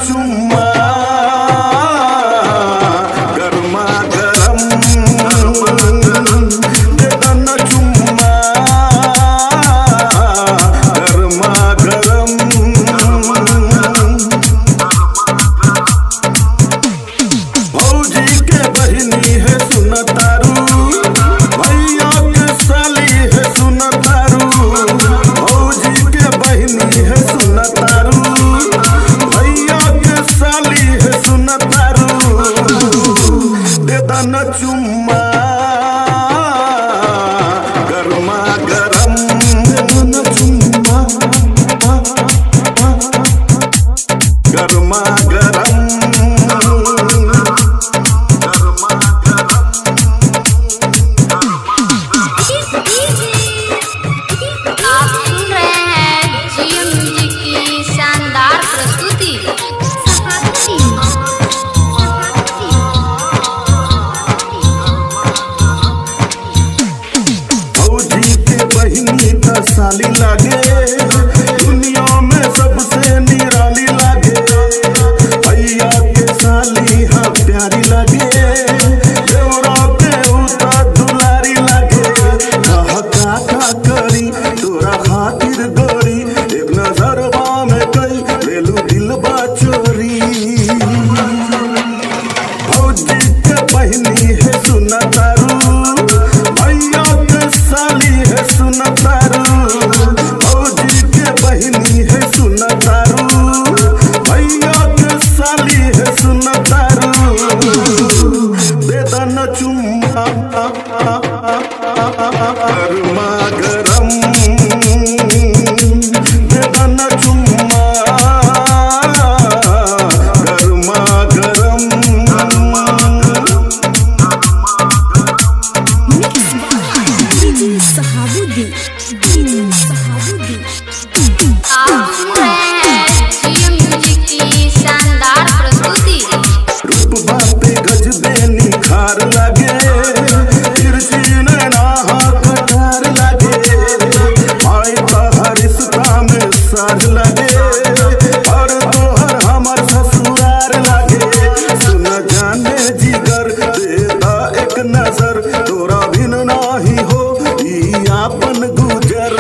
चुम्मा गरमा गरम देदन चुम्मा गरमा गरम। भौजी के बहिनी है सुनतारू, भैया के साली है सुनतारू। भौजी के बहिनी है सुनतारू, देदन चुम्मा गरमा गरम देदन चुम्मा गरमा गरम गरमा गरम। आप सुन रहे हैं जियो म्यूजिक की शानदार प्रस्तुति। बहिनी का साली लागे दुनिया में सबसे निराली लागे। भैया के साली हाँ प्यारी लागे, देवरा के उता दुलारी लागे। का करी तोरा खातिर गोरी, एक नजरवा में कई लेलू दिलबा चोरी। भौजी के बहिनी है सुनतारू, भैया के साली है सुनतारू। भौजी के बहिनी है सुनतारू, भैया के साली है सुनतारू। देदन चुम्मा गरमा गरम देदन चुम्मा गरमा गरम। आप सुन रहे हैं जियो म्यूजिक की शानदार प्रस्तुति। रूपबा पे गजबे निखार लागे, तिरछी नैना कटार लागे। आए तोहर रिश्ता में साज लागे, और तोहर हमर ससुरार लागे। सुन जाने जिगर दे दा एक नजर, तोरा बिन नाही हो ई आपन गुजर।